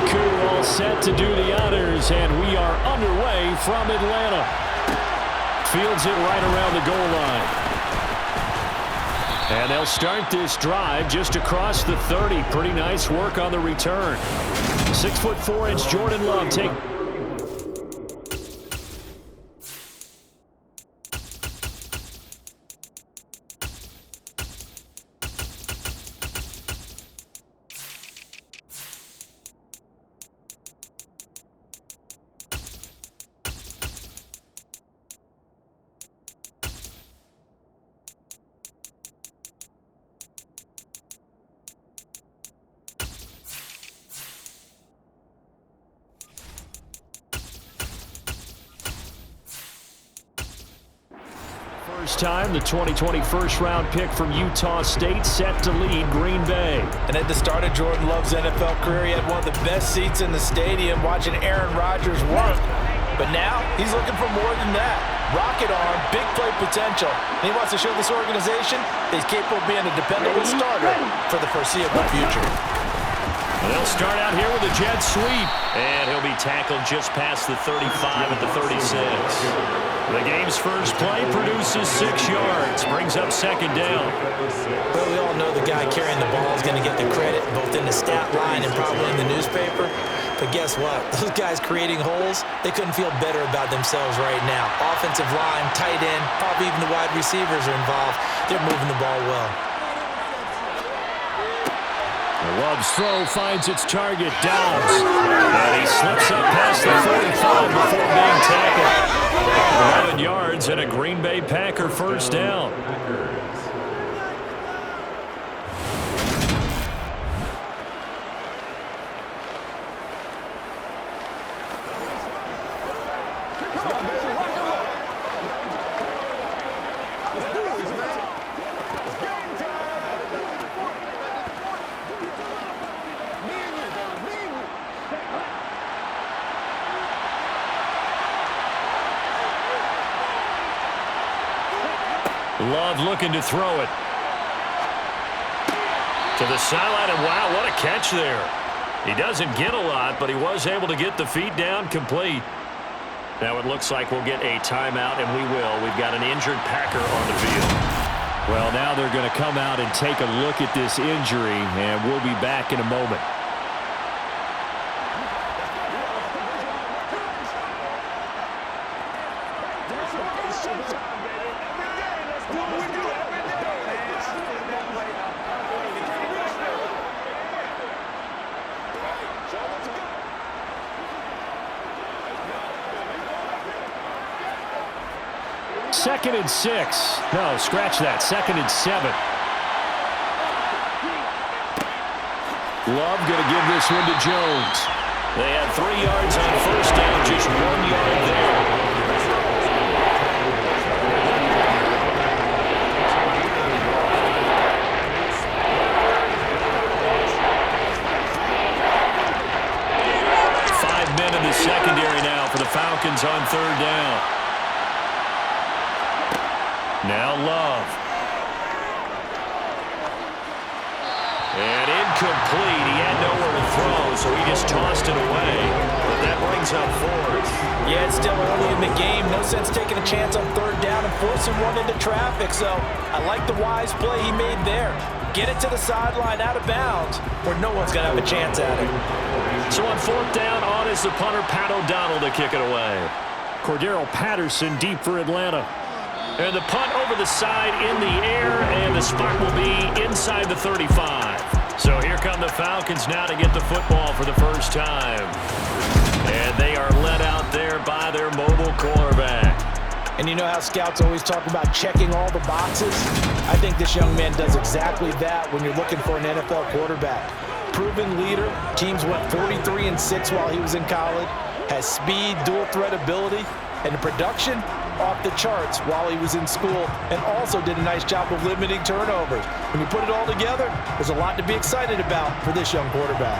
crew all set to do the honors, and we are underway from Atlanta. Fields it right around the goal line. And they'll start this drive just across the 30. Pretty nice work on the return. 6'4" Jordan Love take. First time, the 2020 first-round pick from Utah State set to lead Green Bay. And at the start of Jordan Love's NFL career, he had one of the best seats in the stadium watching Aaron Rodgers work. But now, he's looking for more than that. Rocket arm, big play potential. And he wants to show this organization that he's capable of being a dependable starter for the foreseeable future. They'll start out here with a jet sweep. And he'll be tackled just past the 35 at the 36. The game's first play produces 6 yards. Brings up second down. Well, we all know the guy carrying the ball is going to get the credit, both in the stat line and probably in the newspaper. But guess what? Those guys creating holes, they couldn't feel better about themselves right now. Offensive line, tight end, probably even the wide receivers are involved. They're moving the ball well. Love's throw finds its target, Dobbs. And he slips up past the 45 before being tackled. 11 yards and a Green Bay Packer first down. Love looking to throw it. To the sideline, and wow, what a catch there. He doesn't get a lot, but he was able to get the feet down complete. Now it looks like we'll get a timeout, and we will. We've got an injured Packer on the field. Well, now they're going to come out and take a look at this injury, and we'll be back in a moment. Second and 6. No, scratch that. Second and 7. Love going to give this one to Jones. They had 3 yards on first down, just 1 yard there. Five men in the secondary now for the Falcons on third down. Now Love. And incomplete. He had nowhere to throw, so he just tossed it away. But that brings up fourth. Yeah, it's still early in the game. No sense taking a chance on third down and forcing one into traffic. So I like the wise play he made there. Get it to the sideline out of bounds where no one's going to have a chance at it. So on fourth down, on is the punter, Pat O'Donnell, to kick it away. Cordero Patterson deep for Atlanta. And the punt over the side in the air, and the spot will be inside the 35. So here come the Falcons now to get the football for the first time. And they are led out there by their mobile quarterback. And you know how scouts always talk about checking all the boxes? I think this young man does exactly that when you're looking for an NFL quarterback. Proven leader. Teams went 43-6 while he was in college. Has speed, dual threat ability, and the production off the charts while he was in school, and also did a nice job of limiting turnovers. When you put it all together, there's a lot to be excited about for this young quarterback.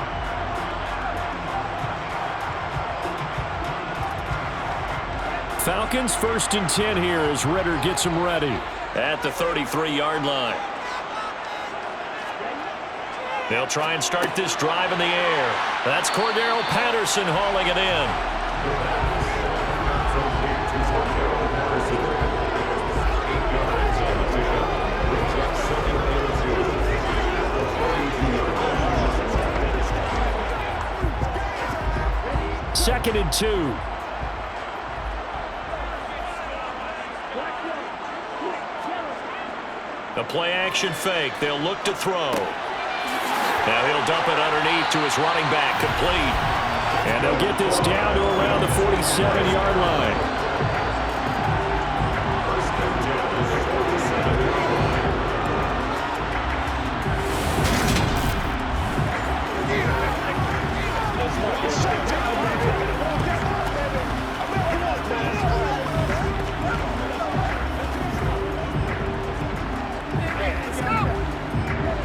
Falcons 1st and 10 here as Ritter gets them ready at the 33-yard line. They'll try and start this drive in the air. That's Cordero Patterson hauling it in. Second and 2. The play action fake. They'll look to throw. Now he'll dump it underneath to his running back, complete. And they'll get this down to around the 47-yard line.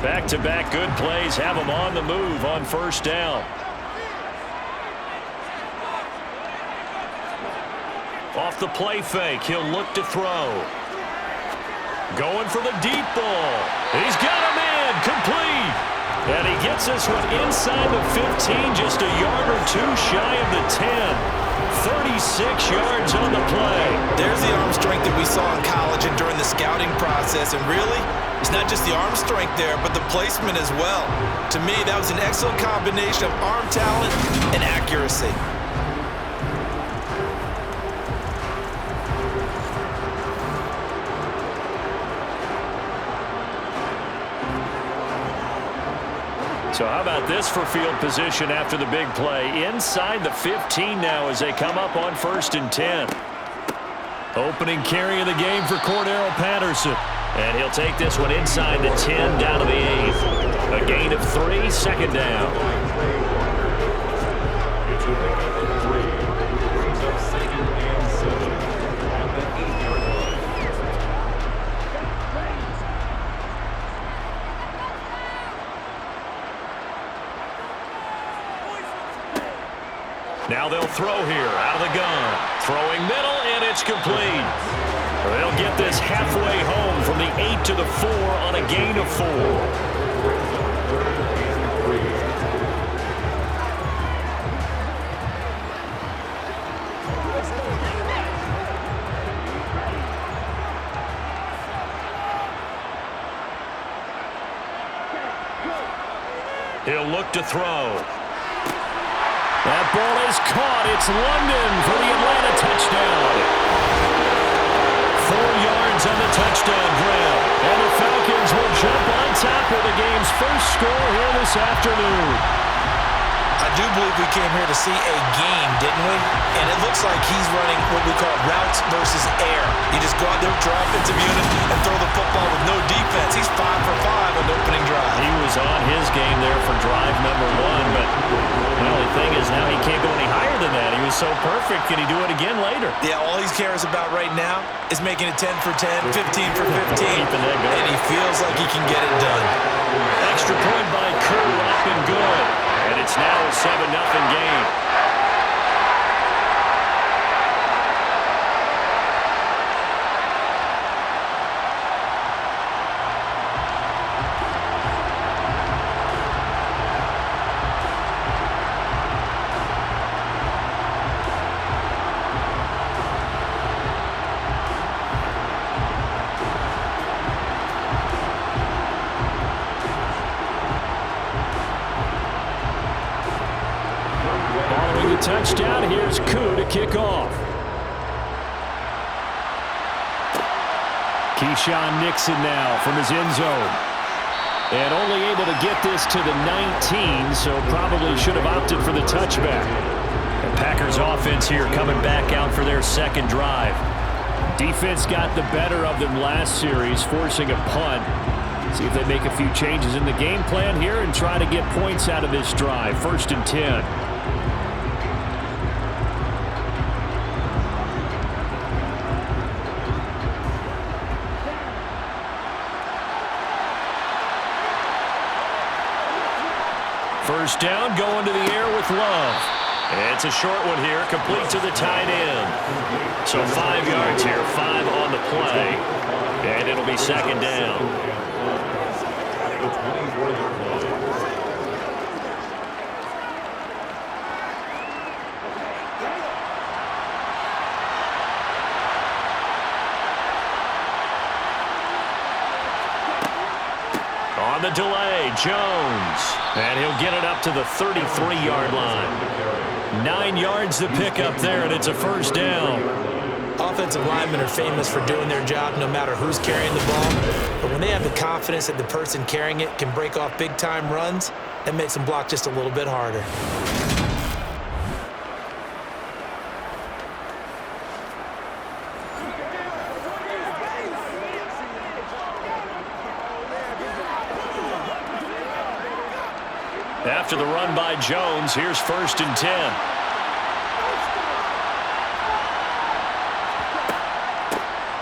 Back-to-back good plays have him on the move on first down. Off the play fake, he'll look to throw. Going for the deep ball. He's got him in, complete. And he gets this one inside the 15, just a yard or two shy of the 10. 36 yards on the play. There's the arm strength that we saw in college and during the scouting process. And really, it's not just the arm strength there, but the placement as well. To me, that was an excellent combination of arm talent and accuracy. So how about this for field position after the big play? Inside the 15 now as they come up on first and 10. Opening carry of the game for Cordero Patterson. And he'll take this one inside the 10 down to the 8. A gain of 3, second down. Now they'll throw here out of the gun. Throwing middle, and it's complete. They'll get this halfway home from the 8 to the 4 on a gain of 4. He'll look to throw. That ball is caught. It's London for the Atlanta touchdown. 4 yards on the touchdown grab. And the Falcons will jump on top with the game's first score here this afternoon. I do believe we came here to see a game, didn't we? And it looks like he's running what we call routes versus air. You just go out there with your offensive unit and throw the football with no defense. He's 5 for 5 on the opening drive. He was on his game there for drive number 1, but the only thing is now he can't go any higher than that. He was so perfect. Can he do it again later? Yeah, all he cares about right now is making it 10 for 10, 15 for 15, and he feels like he can get it done. Extra point by Kerr, up and good. And it's now a 7-0 game. Touchdown. Here's Koo to kick off. Keyshawn Nixon now from his end zone. And only able to get this to the 19, so probably should have opted for the touchback. The Packers offense here coming back out for their second drive. Defense got the better of them last series, forcing a punt. See if they make a few changes in the game plan here and try to get points out of this drive. First and 10. First down, going to the air with Love. And it's a short one here, complete to the tight end. So 5 yards here, 5 on the play. And it'll be second down. On the delay, Jones. And he'll get it up to the 33-yard line. 9 yards to pick up there, and it's a first down. Offensive linemen are famous for doing their job no matter who's carrying the ball. But when they have the confidence that the person carrying it can break off big-time runs, that makes them block just a little bit harder. After the run by Jones, here's 1st and 10.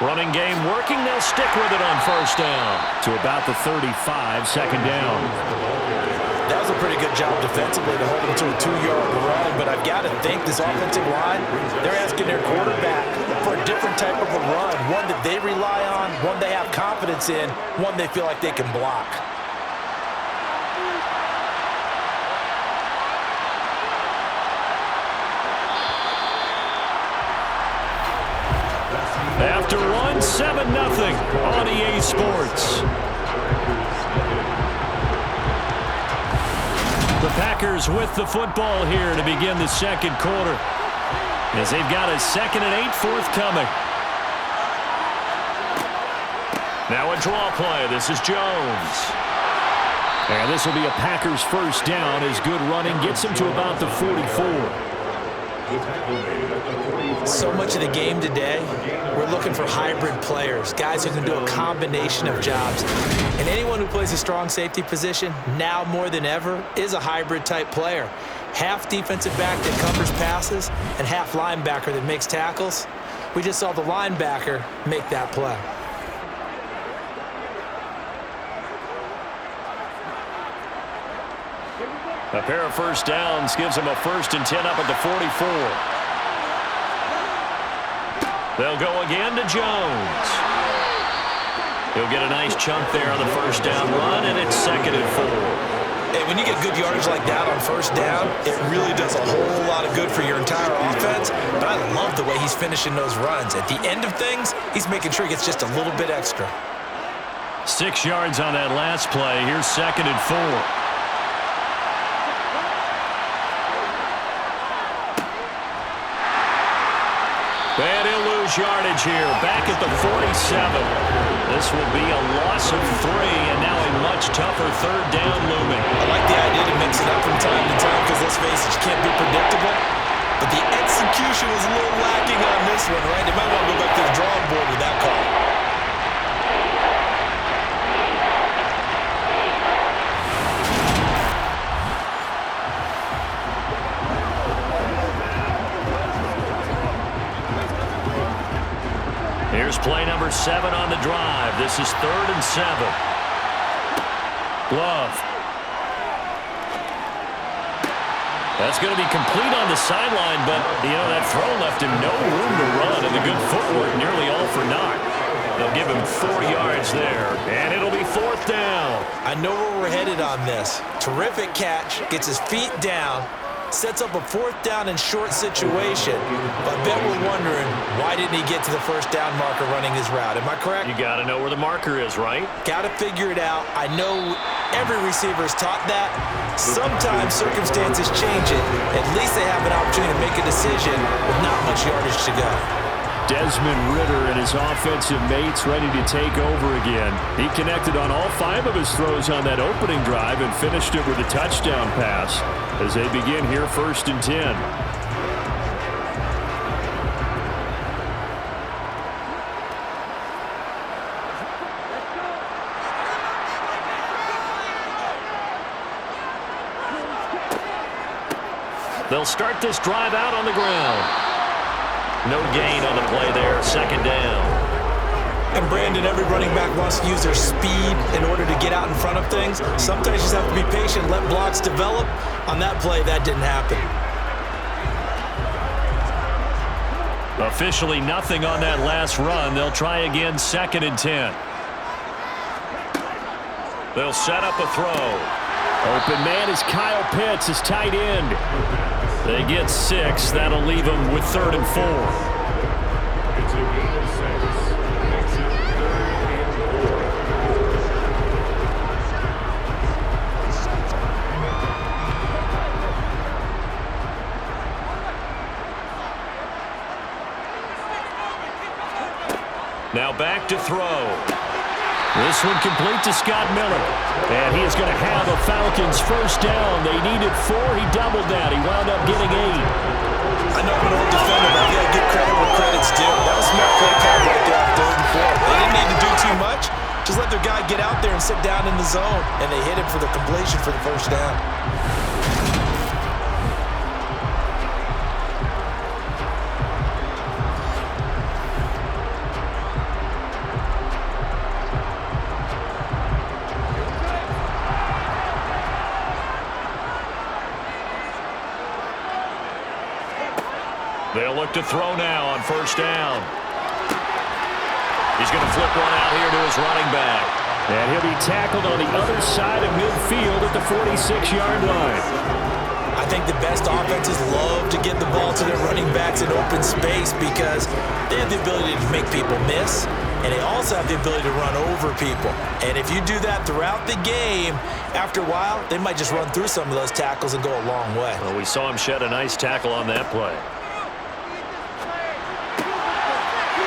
Running game working. They'll stick with it on 1st down to about the 35, 2nd down. That was a pretty good job defensively to hold them to a 2-yard run, but I've got to think this offensive line, they're asking their quarterback for a different type of a run, one that they rely on, one they have confidence in, one they feel like they can block. After one, 7-0 on EA Sports. The Packers with the football here to begin the 2nd quarter, as they've got a 2nd and 8 forthcoming. Now a draw play. This is Jones. And this will be a Packers 1st down as good running gets him to about the 44. So much of the game today, we're looking for hybrid players, guys who can do a combination of jobs. And anyone who plays a strong safety position, now more than ever, is a hybrid type player. Half defensive back that covers passes and half linebacker that makes tackles. We just saw the linebacker make that play. A pair of 1st downs gives them a 1st and 10 up at the 44. They'll go again to Jones. He'll get a nice chunk there on the 1st down run, and it's 2nd and 4. Hey, when you get good yardage like that on 1st down, it really does a whole lot of good for your entire offense. But I love the way he's finishing those runs. At the end of things, he's making sure he gets just a little bit extra. 6 yards on that last play. Here's 2nd and 4. And he'll lose yardage here, back at the 47. This will be a loss of 3, and now a much tougher 3rd down looming. I like the idea to mix it up from time to time because, let's face it, you can't be predictable. But the execution was a little lacking on this one, right? They might want to go back to the drawing board with that call. Here's play number 7 on the drive. This is 3rd and 7. Love. That's going to be complete on the sideline, but, that throw left him no room to run, and the good footwork nearly all for naught. They'll give him 4 yards there, and it'll be 4th down. I know where we're headed on this. Terrific catch, gets his feet down, sets up a 4th down and short situation. But I bet we're wondering, why didn't he get to the 1st down marker running his route? Am I correct? You got to know where the marker is, right? Got to figure it out. I know every receiver is taught that. Sometimes circumstances change it. At least they have an opportunity to make a decision with not much yardage to go. Desmond Ridder and his offensive mates ready to take over again. He connected on all 5 of his throws on that opening drive and finished it with a touchdown pass as they begin here 1st and 10. They'll start this drive out on the ground. No gain on the play there, 2nd down. And Brandon, every running back wants to use their speed in order to get out in front of things. Sometimes you just have to be patient, let blocks develop. On that play, that didn't happen. Officially nothing on that last run. They'll try again, 2nd and 10. They'll set up a throw. Open man is Kyle Pitts, his tight end. They get 6. That'll leave them with 3rd and 4. Now back to throw. This one complete to Scott Miller. And he is going to have a Falcons first down. They needed 4. He doubled that. He wound up getting 8. I know I'm an old defender, but I got to give credit where credit's due. That was smart play call right there on 3rd and 4. They didn't need to do too much. Just let their guy get out there and sit down in the zone. And they hit him for the completion for the first down. They'll look to throw now on first down. He's going to flip one out here to his running back. And he'll be tackled on the other side of midfield at the 46-yard line. I think the best offenses love to get the ball to their running backs in open space because they have the ability to make people miss, and they also have the ability to run over people. And if you do that throughout the game, after a while, they might just run through some of those tackles and go a long way. Well, we saw him shed a nice tackle on that play.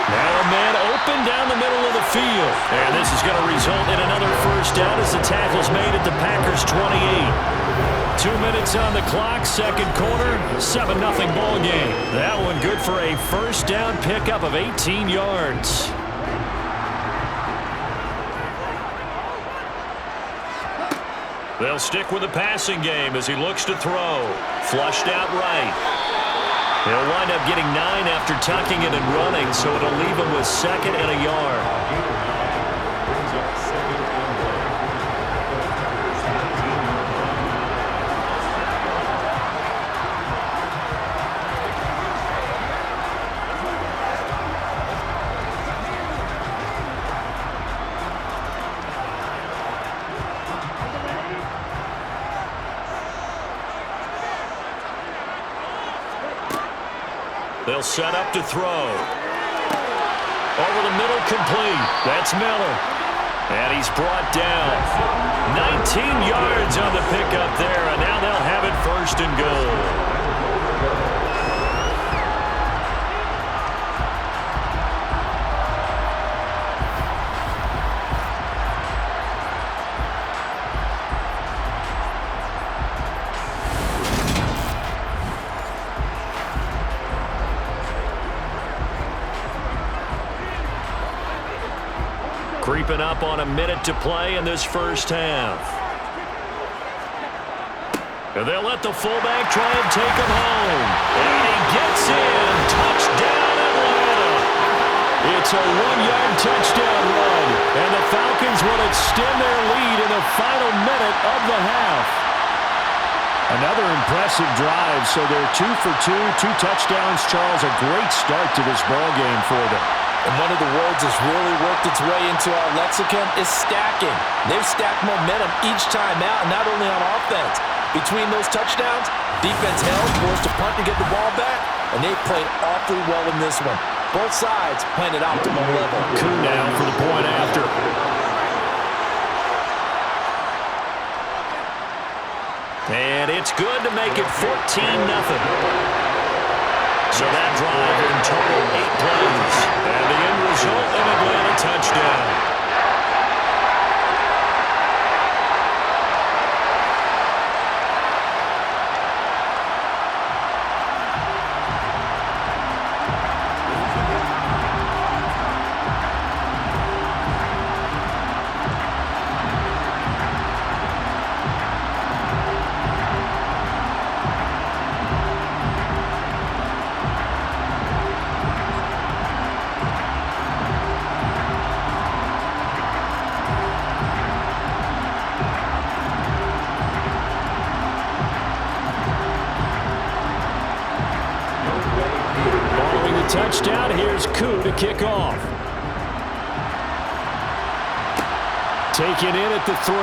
Now a man open down the middle of the field. And this is going to result in another first down as the tackle's made at the Packers' 28. 2 minutes on the clock, second quarter, 7-0 ball game. That one good for a first down pickup of 18 yards. They'll stick with the passing game as he looks to throw. Flushed out right. He'll wind up getting 9 after tucking it and running, so it'll leave him with 2nd and a yard. They'll set up to throw. Over the middle, complete. That's Miller. And he's brought down. 19 yards on the pickup there, and now they'll have it 1st and goal. Creeping up on a minute to play in this first half. And they'll let the fullback try and take him home. And he gets in. Touchdown, Atlanta. It's a 1-yard touchdown run. And the Falcons will extend their lead in the final minute of the half. Another impressive drive. So they're 2 for 2, 2 touchdowns. Charles, a great start to this ball game for them. And one of the words that's really worked its way into our lexicon is stacking. They've stacked momentum each time out, and not only on offense. Between those touchdowns, defense held, forced to punt to get the ball back, and they played awfully well in this one. Both sides playing at optimal level. Coup now for the point after. And it's good to make it 14-0. So that drive in total 8 plays. And the end result, an Atlanta touchdown. Touchdown, here's Koo to kick off. Taken in at the 3.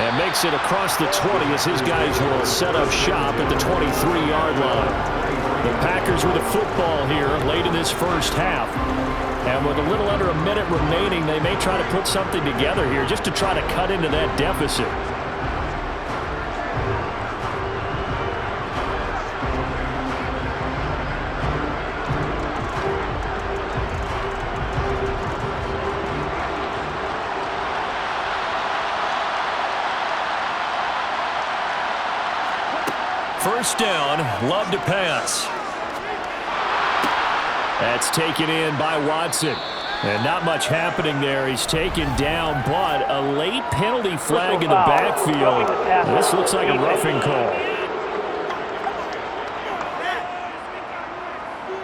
And makes it across the 20 as his guys will set up shop at the 23-yard line. The Packers with the football here late in this first half. And with a little under a minute remaining, they may try to put something together here just to try to cut into that deficit. First down, Love to pass. That's taken in by Watson. And not much happening there. He's taken down, but a late penalty flag in the backfield. This looks like a roughing call.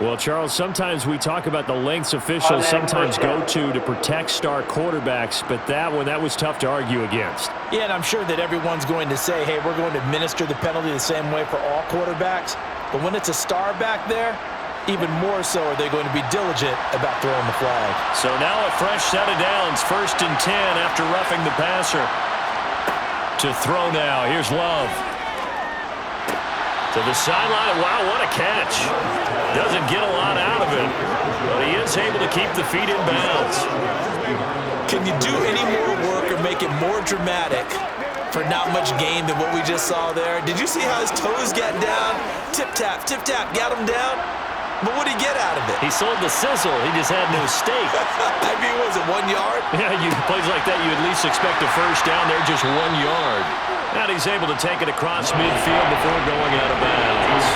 Well, Charles, sometimes we talk about the lengths officials sometimes go to protect star quarterbacks, but that was tough to argue against. Yeah, and I'm sure that everyone's going to say, hey, we're going to administer the penalty the same way for all quarterbacks. But when it's a star back there, even more so are they going to be diligent about throwing the flag. So now a fresh set of downs, 1st and 10 after roughing the passer. To throw now, here's Love. To the sideline. Wow, what a catch. Doesn't get a lot out of it, but he is able to keep the feet in bounds. Can you do any more work or make it more dramatic for not much gain than what we just saw there? Did you see how his toes got down? Tip-tap, got him down. But what did he get out of it? He sold the sizzle. He just had no steak. I mean, was it 1 yard? Yeah, plays like that, you at least expect a first down there, just 1 yard. And he's able to take it across midfield before going out of bounds.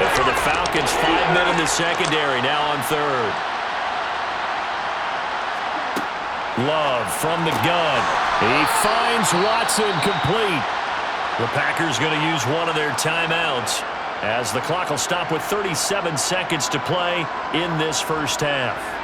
And for the Falcons, 5 men in the secondary, now on 3rd. Love from the gun. He finds Watson complete. The Packers going to use one of their timeouts as the clock will stop with 37 seconds to play in this first half.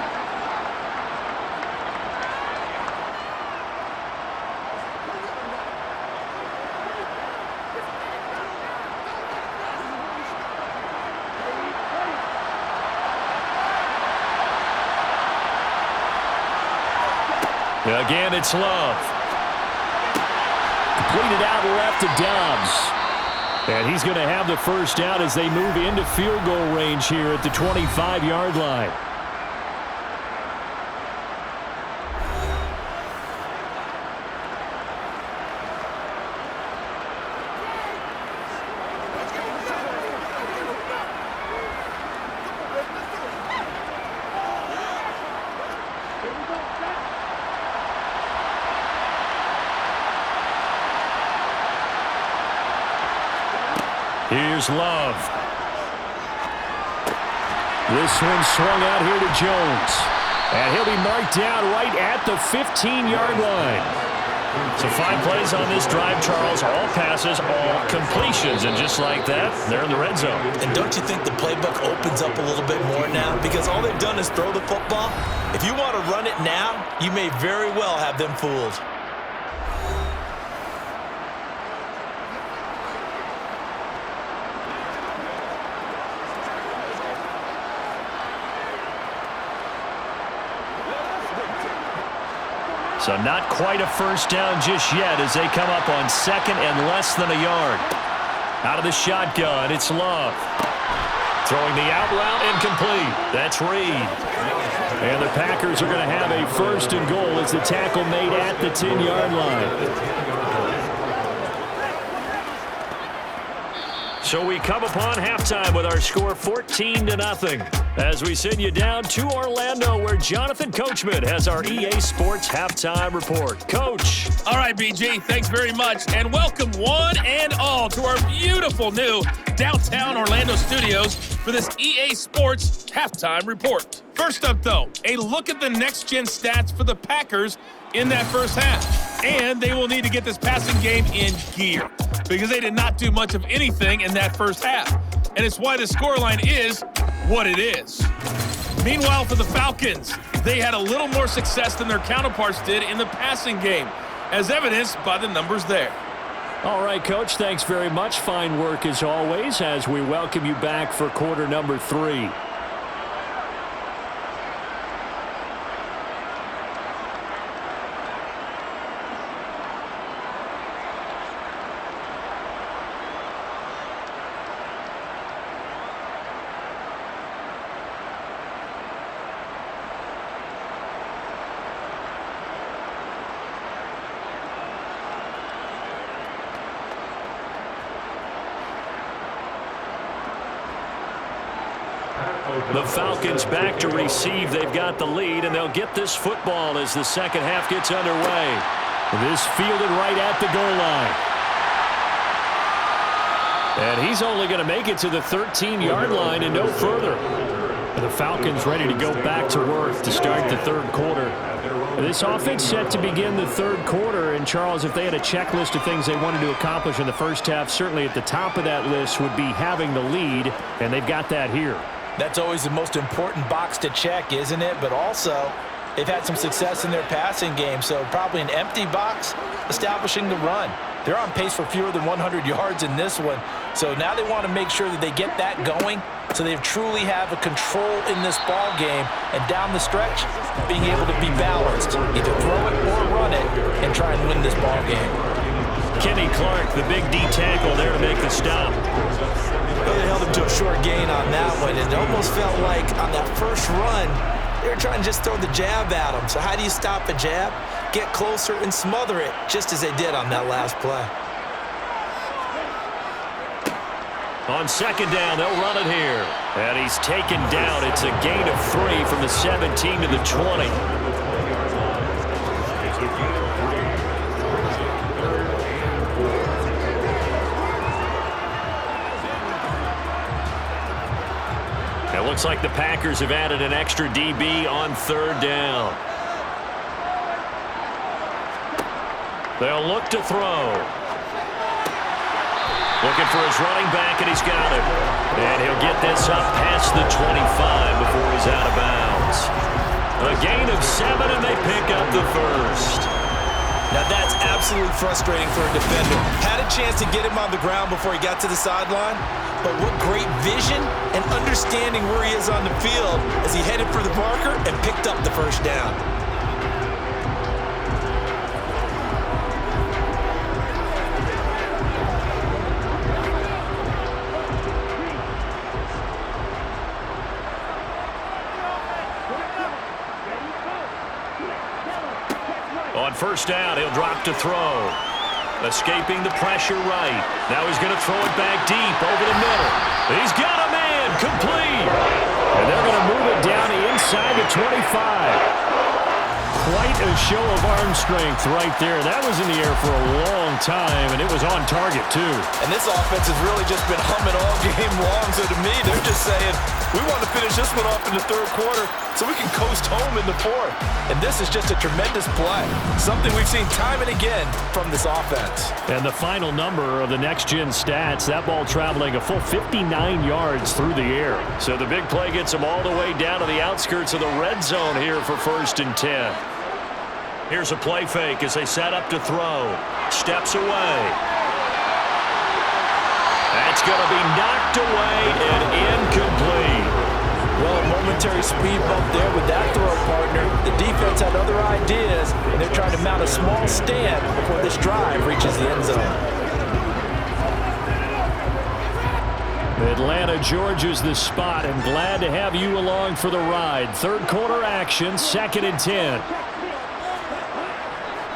Again, it's Love. Completed out left to Dobbs. And he's going to have the first down as they move into field goal range here at the 25-yard line. Here's Love. This one swung out here to Jones. And he'll be marked down right at the 15-yard line. So 5 plays on this drive, Charles. All passes, all completions. And just like that, they're in the red zone. And don't you think the playbook opens up a little bit more now? Because all they've done is throw the football. If you want to run it now, you may very well have them fooled. So not quite a first down just yet as they come up on 2nd and less than a yard. Out of the shotgun, it's Love. Throwing the out route incomplete. That's Reed. And the Packers are going to have a 1st and goal as the tackle made at the 10-yard line. So we come upon halftime with our score 14-0 as we send you down to Orlando where Jonathan Coachman has our EA Sports halftime report. Coach. All right, BG, thanks very much. And welcome one and all to our beautiful new downtown Orlando studios for this EA Sports halftime report. First up, though, a look at the next-gen stats for the Packers in that first half. And they will need to get this passing game in gear because they did not do much of anything in that first half. And it's why the scoreline is what it is. Meanwhile, for the Falcons, they had a little more success than their counterparts did in the passing game, as evidenced by the numbers there. All right, Coach, thanks very much. Fine work as always as we welcome you back for quarter number 3. The Falcons back to receive. They've got the lead, and they'll get this football as the second half gets underway. This fielded right at the goal line. And he's only going to make it to the 13-yard line and no further. The Falcons ready to go back to work to start the third quarter. This offense set to begin the third quarter. And, Charles, if they had a checklist of things they wanted to accomplish in the first half, certainly at the top of that list would be having the lead, and they've got that here. That's always the most important box to check, isn't it? But also, they've had some success in their passing game, so probably an empty box establishing the run. They're on pace for fewer than 100 yards in this one, so now they want to make sure that they get that going so they truly have a control in this ball game, and down the stretch, being able to be balanced, either throw it or run it, and try and win this ball game. Kenny Clark, the big D tackle there to make the stop. Well, they held him to a short gain on that one. It almost felt like on that first run, they were trying to just throw the jab at him. So how do you stop a jab? Get closer and smother it, just as they did on that last play. On second down, they'll run it here. And he's taken down. It's a gain of 3 from the 17 to the 20. It looks like the Packers have added an extra DB on third down. They'll look to throw. Looking for his running back, and he's got him. And he'll get this up past the 25 before he's out of bounds. A gain of 7, and they pick up the first. Now that's absolutely frustrating for a defender. Had a chance to get him on the ground before he got to the sideline, but what great vision and understanding where he is on the field as he headed for the marker and picked up the first down. On first down, he'll drop to throw. Escaping the pressure right. Now he's going to throw it back deep over the middle. He's got a man complete. And they're going to move it down inside the 25. Quite a show of arm strength right there. That was in the air for a long time, and it was on target, too. And this offense has really just been humming all game long. So to me, they're just saying, we want to finish this one off in the third quarter so we can coast home in the fourth. And this is just a tremendous play. Something we've seen time and again from this offense. And the final number of the next-gen stats, that ball traveling a full 59 yards through the air. So the big play gets them all the way down to the outskirts of the red zone here for 1st and 10. Here's a play fake as they set up to throw. Steps away. That's going to be knocked away and incomplete. Well, a momentary speed bump there with that throw partner. The defense had other ideas, and they're trying to mount a small stand before this drive reaches the end zone. Atlanta, Georgia's the spot, and glad to have you along for the ride. Third quarter action, 2nd and 10.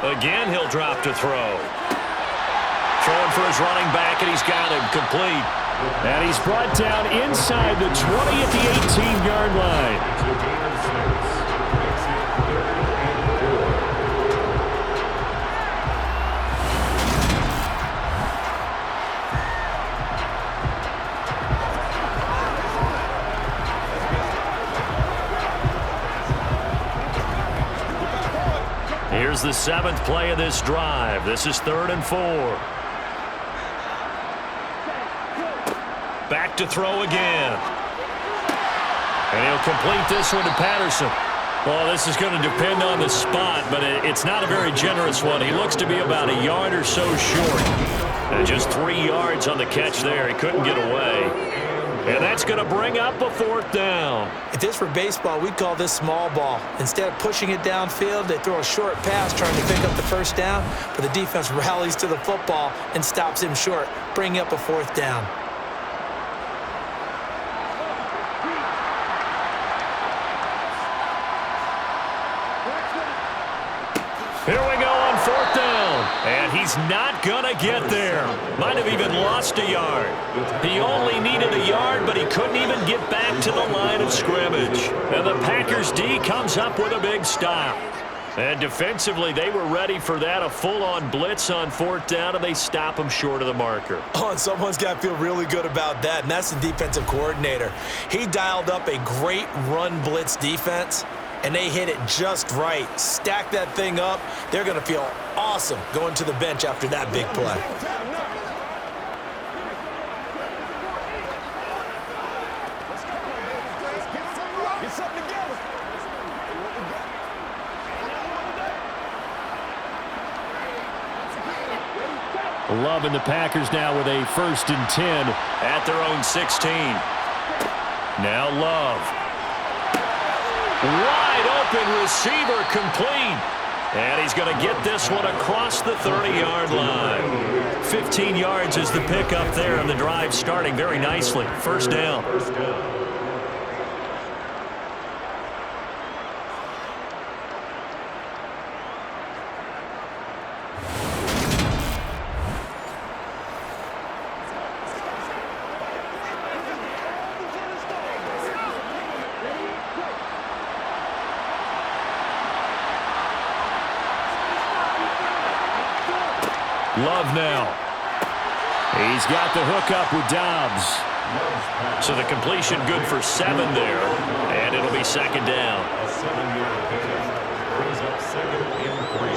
Again, he'll drop to throw. Throwing for his running back, and he's got him complete. And he's brought down inside the 20 at the 18-yard line. Here's the 7th play of this drive. This is 3rd and 4. Back to throw again. And he'll complete this one to Patterson. Well, this is going to depend on the spot, but it's not a very generous one. He looks to be about a yard or so short. And just 3 yards on the catch there. He couldn't get away. And that's going to bring up a 4th down. If this were baseball, we'd call this small ball. Instead of pushing it downfield, they throw a short pass trying to pick up the first down, but the defense rallies to the football and stops him short, bringing up a 4th down. Here we go on 4th down. And he's not going to get there. Might have even lost a yard. He only needed a yard, but he couldn't even get back to the line of scrimmage. And the Packers D comes up with a big stop. And defensively, they were ready for that, a full-on blitz on 4th down, and they stop him short of the marker. Oh, and someone's got to feel really good about that, and that's the defensive coordinator. He dialed up a great run blitz defense, and they hit it just right. Stack that thing up. They're going to feel awesome going to the bench after that big play. Loving the Packers now with a 1st and 10 at their own 16. Now Love. Wide open receiver complete. And he's going to get this one across the 30-yard line. 15 yards is the pickup there, and the drive starting very nicely. 1st down. Love now. He's got the hookup with Dobbs. So the completion good for 7 there. And it'll be 2nd down. A 7-yard pickup brings up 2nd and 3.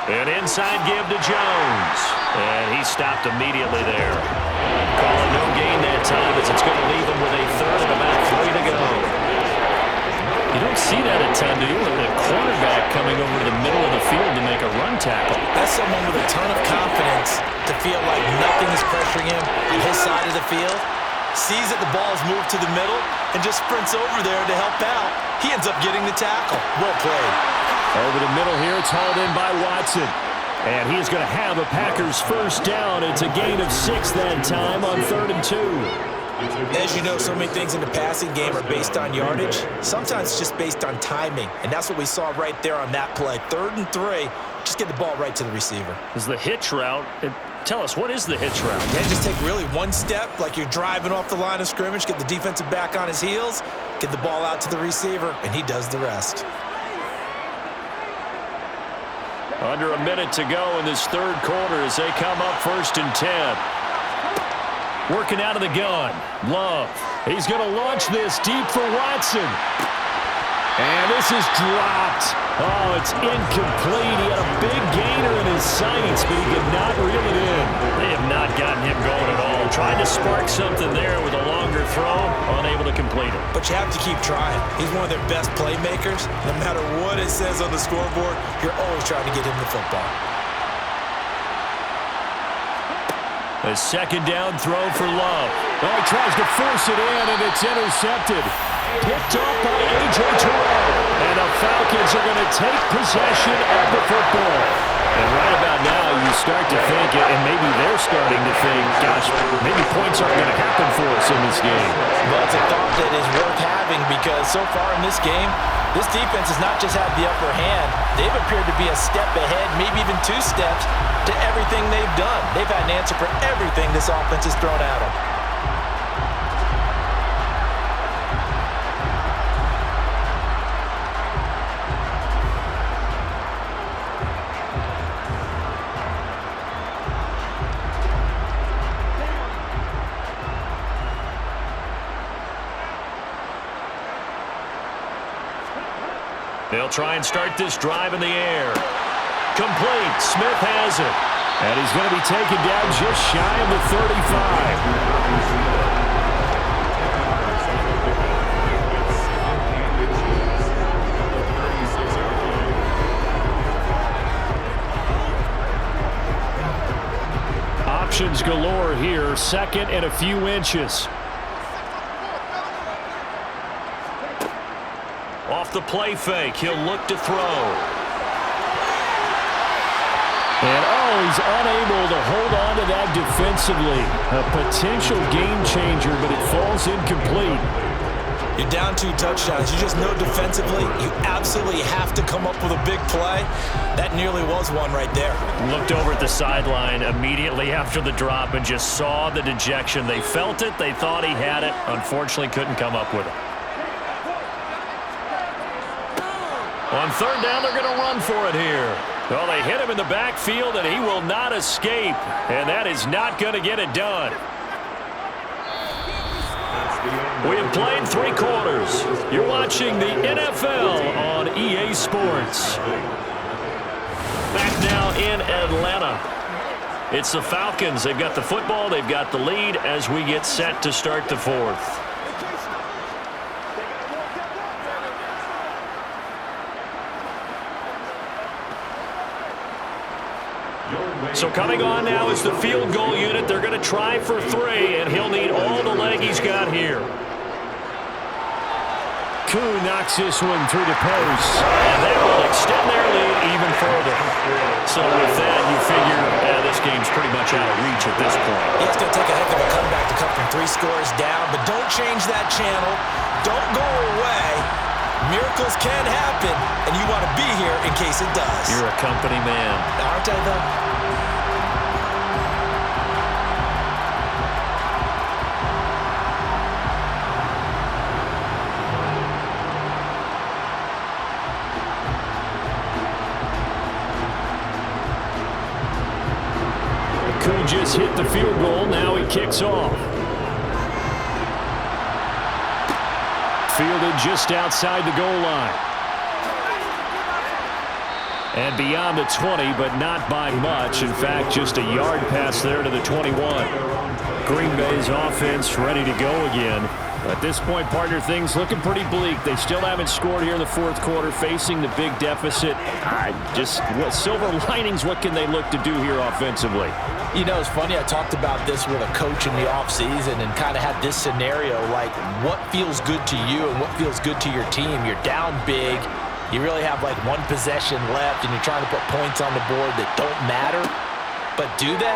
An inside give to Jones. And he stopped immediately there. Calling no gain that time as it's going to leave him with a 3rd and about 3 to go. You don't see that a ton, do you? A quarterback coming over to the middle of the field to make a run tackle. That's someone with a ton of confidence to feel like nothing is pressuring him on his side of the field. Sees that the ball is moved to the middle and just sprints over there to help out. He ends up getting the tackle. Well played. Over the middle here, it's hauled in by Watson. And he's going to have a Packers 1st down. It's a gain of 6 that time on 3rd and 2. As you know, so many things in the passing game are based on yardage. Sometimes it's just based on timing. And that's what we saw right there on that play. 3rd and 3, just get the ball right to the receiver. Is the hitch route. Tell us, what is the hitch route? Yeah, just take really one step like you're driving off the line of scrimmage, get the defensive back on his heels, get the ball out to the receiver, and he does the rest. Under a minute to go in this 3rd quarter as they come up 1st and 10. Working out of the gun. Love. He's going to launch this deep for Watson. And this is dropped. Oh, it's incomplete. He had a big gainer in his sights, but he could not reel it in. They have not gotten him going at all. Trying to spark something there with a longer throw, unable to complete it. But you have to keep trying. He's one of their best playmakers. No matter what it says on the scoreboard, you're always trying to get him the football. A 2nd down throw for Love. Oh, he tries to force it in, and it's intercepted. Picked off by A.J. Terrell. And the Falcons are going to take possession of the football. And right about now, you start to think, and maybe they're starting to think, gosh, maybe points aren't going to happen for us in this game. Well, it's a thought that is worth having because so far in this game, this defense has not just had the upper hand. They've appeared to be a step ahead, maybe even 2 steps to everything they've done. They've had an answer for everything this offense has thrown at them. They'll try and start this drive in the air. Complete. Smith has it. And he's going to be taken down just shy of the 35. Options galore here. 2nd and a few inches. Off the play fake, he'll look to throw. And, he's unable to hold on to that defensively. A potential game changer, but it falls incomplete. You're down 2 touchdowns. You just know defensively you absolutely have to come up with a big play. That nearly was one right there. Looked over at the sideline immediately after the drop and just saw the dejection. They felt it. They thought he had it. Unfortunately, couldn't come up with it. On 3rd down, they're going to run for it here. Well, they hit him in the backfield, and he will not escape. And that is not going to get it done. We have played 3 quarters. You're watching the NFL on EA Sports. Back now in Atlanta. It's the Falcons. They've got the football. They've got the lead as we get set to start the 4th. So coming on now is the field goal unit. They're going to try for 3, and he'll need all the leg he's got here. Koo knocks this one through the post. And that will extend their lead even further. So with that, you figure this game's pretty much out of reach at this point. Yeah, it's going to take a heck of a comeback to come from 3 scores down, but don't change that channel. Don't go away. Miracles can happen, and you want to be here in case it does. You're a company man. Aren't I, though? Koo just hit the field goal. Now he kicks off. Fielded just outside the goal line. And beyond the 20, but not by much. In fact, just a yard pass there to the 21. Green Bay's offense ready to go again. At this point, partner, things looking pretty bleak. They still haven't scored here in the 4th quarter, facing the big deficit. Silver linings, what can they look to do here offensively? You know, it's funny, I talked about this with a coach in the offseason and kind of had this scenario, like what feels good to you and what feels good to your team. You're down big. You really have like 1 possession left, and you're trying to put points on the board that don't matter. But do they?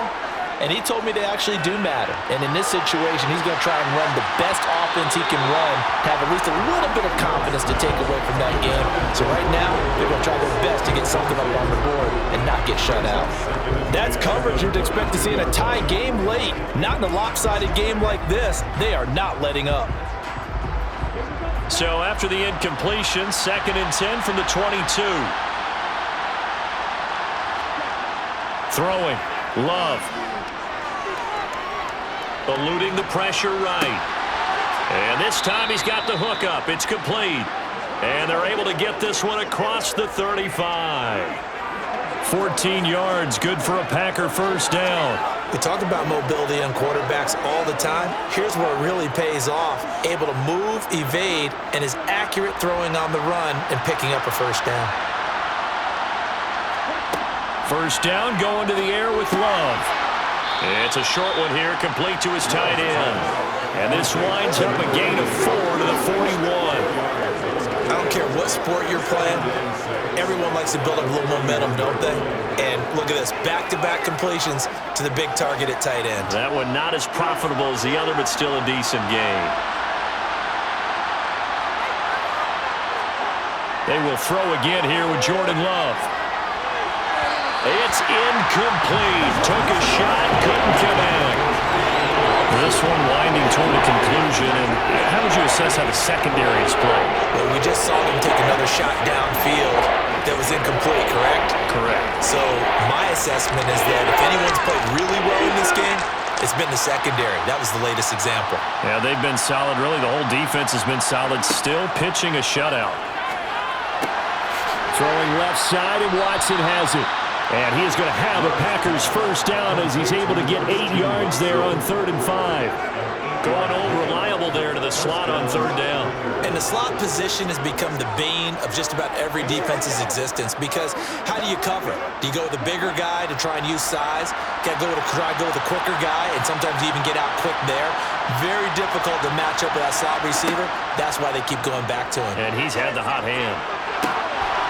And he told me they actually do matter. And in this situation, he's going to try and run the best offense he can run to have at least a little bit of confidence to take away from that game. So right now, they're going to try their best to get something up on the board and not get shut out. That's coverage you'd expect to see in a tie game late. Not in a lopsided game like this. They are not letting up. So after the incompletion, 2nd and 10 from the 22. Throwing. Love. Eluding the pressure right. And this time he's got the hook up. It's complete. And they're able to get this one across the 35. 14 yards, good for a Packer 1st down. We talk about mobility on quarterbacks all the time. Here's where it really pays off. Able to move, evade, and is accurate throwing on the run and picking up a 1st down. 1st down going to the air with Love. It's a short one here, complete to his tight end. And this winds up a gain of 4 to the 41. I don't care what sport you're playing. Everyone likes to build up a little momentum, don't they? And look at this, back-to-back completions to the big target at tight end. That one not as profitable as the other, but still a decent gain. They will throw again here with Jordan Love. It's incomplete. Took a shot, couldn't connect. This one winding toward a conclusion. And how would you assess how the secondary is played? Well, we just saw them take another shot downfield that was incomplete, correct? Correct. So my assessment is that if anyone's played really well in this game, it's been the secondary. That was the latest example. Yeah, they've been solid. Really, the whole defense has been solid. Still pitching a shutout. Throwing left side, and Watson has it. And he is going to have a Packers 1st down as he's able to get 8 yards there on 3rd and 5. Going old reliable there to the slot on 3rd down. And the slot position has become the bane of just about every defense's existence, because how do you cover? Do you go with the bigger guy to try and use size? Got to try to go with the quicker guy, and sometimes you even get out quick there. Very difficult to match up with that slot receiver. That's why they keep going back to him. And he's had the hot hand.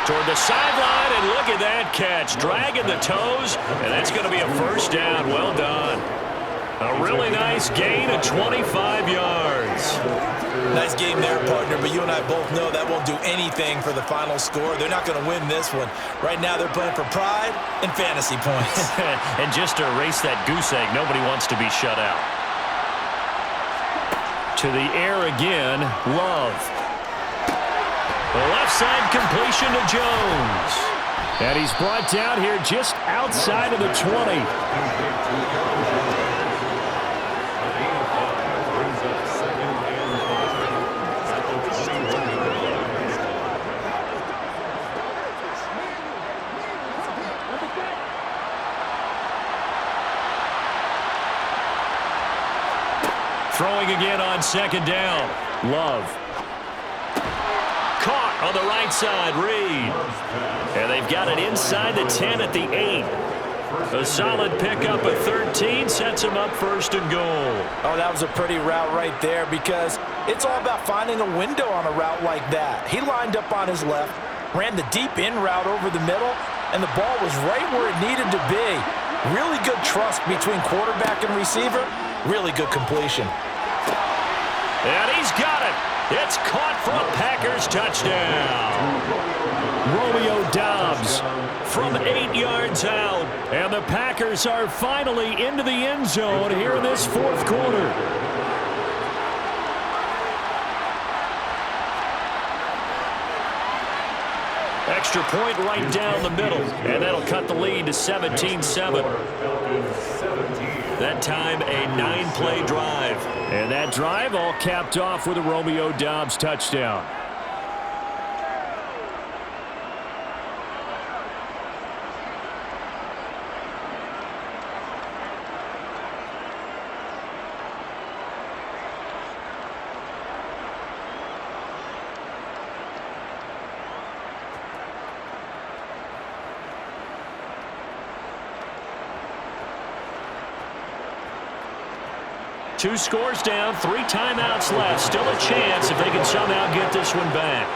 Toward the sideline, and look at that catch. Dragging the toes, and that's going to be a first down. Well done. A really nice gain of 25 yards. Nice game there, partner, but you and I both know that won't do anything for the final score. They're not going to win this one. Right now, they're playing for pride and fantasy points. And just to erase that goose egg, nobody wants to be shut out. To the air again, Love. The left side completion to Jones. And he's brought down here just outside of the 20. Throwing again on second down. Love. Caught on the right side. Reed. And they've got it inside the 10 at the 8. A solid pickup of 13 sets him up first and goal. Oh, that was a pretty route right there because it's all about finding a window on a route like that. He lined up on his left, ran the deep in route over the middle, and the ball was right where it needed to be. Really good trust between quarterback and receiver. Really good completion. And he's got it. It's caught for a Packers touchdown. Romeo Doubs from 8 yards out. And the Packers are finally into the end zone here in this fourth quarter. Extra point right down the middle. And that'll cut the lead to 17-7. That time, a 9-play drive. And that drive all capped off with a Romeo Doubs touchdown. Two scores down, 3 timeouts left. Still a chance if they can somehow get this one back.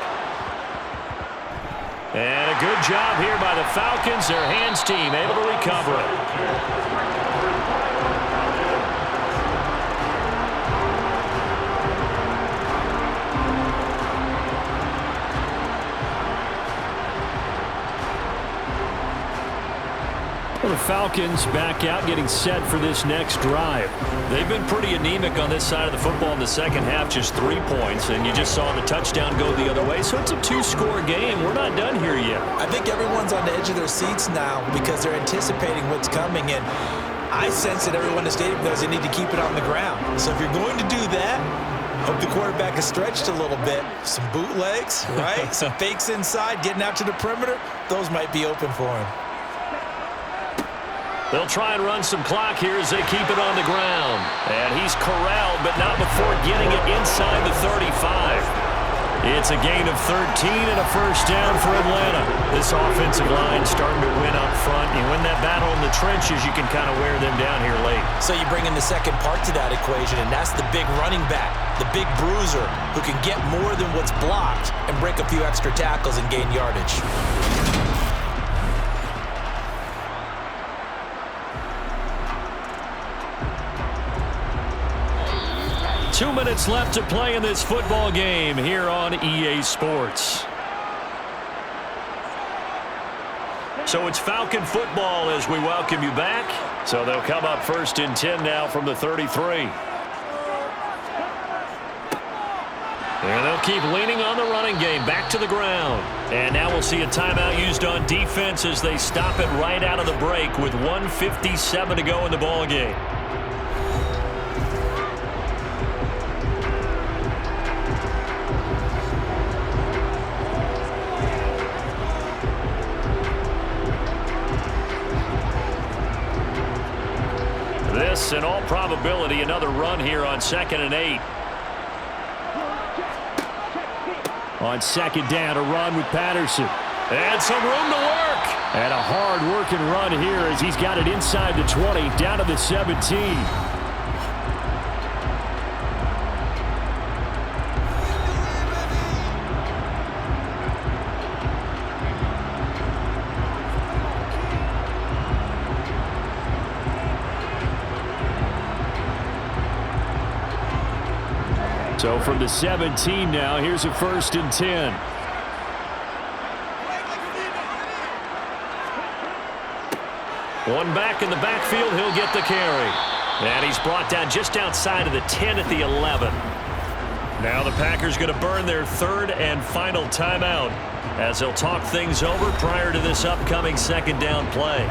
And a good job here by the Falcons. Their hands team able to recover it. The Falcons back out getting set for this next drive. They've been pretty anemic on this side of the football in the second half, just 3 points, and you just saw the touchdown go the other way, so it's a 2-score game. We're not done here yet. I think everyone's on the edge of their seats now because they're anticipating what's coming, and I sense that everyone in the stadium knows they need to keep it on the ground. So if you're going to do that, hope the quarterback is stretched a little bit. Some bootlegs, right? Some fakes inside, getting out to the perimeter. Those might be open for him. They'll try and run some clock here as they keep it on the ground. And he's corralled, but not before getting it inside the 35. It's a gain of 13 and a first down for Atlanta. This offensive line starting to win up front. You win that battle in the trenches, you can kind of wear them down here late. So you bring in the second part to that equation, and that's the big running back, the big bruiser, who can get more than what's blocked and break a few extra tackles and gain yardage. 2 minutes left to play in this football game here on EA Sports. So it's Falcon football as we welcome you back. So they'll come up first and 10 now from the 33. And they'll keep leaning on the running game back to the ground. And now we'll see a timeout used on defense as they stop it right out of the break with 1:57 to go in the ball game. This, in all probability, another run here on 2nd and 8. On 2nd down, a run with Patterson. And some room to work. And a hard-working run here as he's got it inside the 20, down to the 17. So from the 17 now, here's a 1st and 10. One back in the backfield, he'll get the carry. And he's brought down just outside of the 10 at the 11. Now the Packers going to burn their 3rd and final timeout as they'll talk things over prior to this upcoming 2nd down play.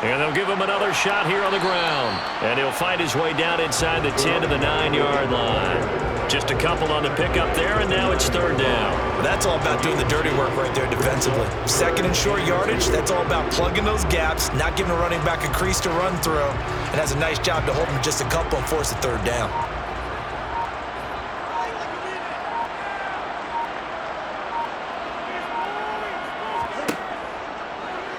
And they'll give him another shot here on the ground. And he'll find his way down inside the 10 to the 9-yard line. Just a couple on the pickup there, and now it's 3rd down. Well, that's all about doing the dirty work right there defensively. 2nd and short yardage, that's all about plugging those gaps, not giving a running back a crease to run through, and has a nice job to hold him just a couple and force a 3rd down.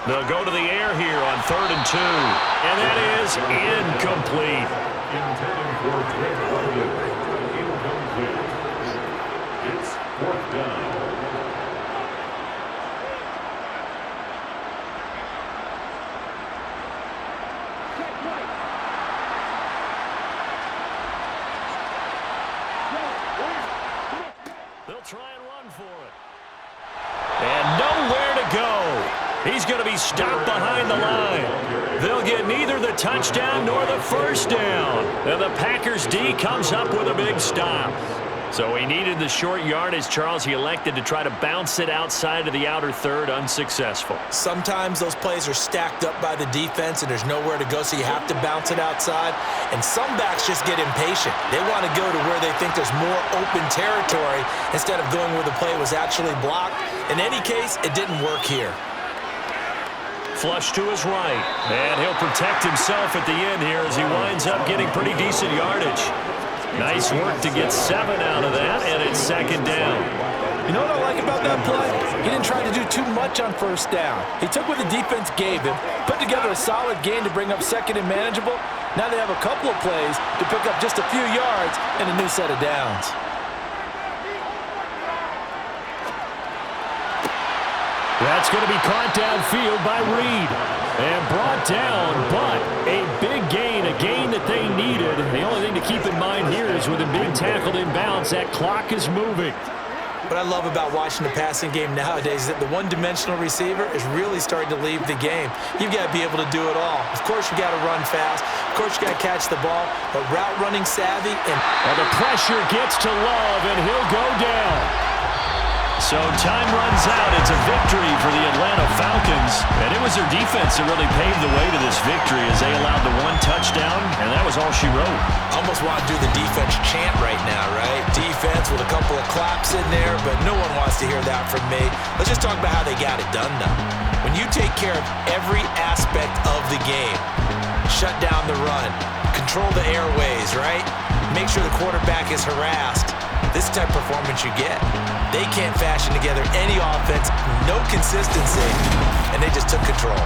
They'll go to the air here on 3rd and 2. And that is incomplete. Intending for Drake London. Incomplete. It's 4th down. They'll try and run for it. And nowhere to go. He's going to be stopped behind the line. They'll get neither the touchdown nor the 1st down. And the Packers D comes up with a big stop. So he needed the short yardage, Charles. He elected to try to bounce it outside of the outer 3rd, unsuccessful. Sometimes those plays are stacked up by the defense and there's nowhere to go, so you have to bounce it outside. And some backs just get impatient. They want to go to where they think there's more open territory instead of going where the play was actually blocked. In any case, it didn't work here. Flush to his right, and he'll protect himself at the end here as he winds up getting pretty decent yardage. Nice work to get 7 out of that, and it's 2nd down. You know what I like about that play? He didn't try to do too much on 1st down. He took what the defense gave him, put together a solid game to bring up 2nd and manageable. Now they have a couple of plays to pick up just a few yards and a new set of downs. That's going to be caught downfield by Reed and brought down, but a big gain, a gain that they needed. The only thing to keep in mind here is with a big tackle inbounds, that clock is moving. What I love about watching the passing game nowadays is that the one-dimensional receiver is really starting to leave the game. You've got to be able to do it all. Of course, you got to run fast. Of course, you got to catch the ball, but route running savvy and the pressure gets to Love, and he'll go down. So time runs out. It's a victory for the Atlanta Falcons. And it was their defense that really paved the way to this victory as they allowed the 1 touchdown, and that was all she wrote. Almost want to do the defense chant right now, right? Defense with a couple of claps in there, but no one wants to hear that from me. Let's just talk about how they got it done, though. When you take care of every aspect of the game, shut down the run, control the airways, right? Make sure the quarterback is harassed. This type of performance you get. They can't fashion together any offense, no consistency, and they just took control.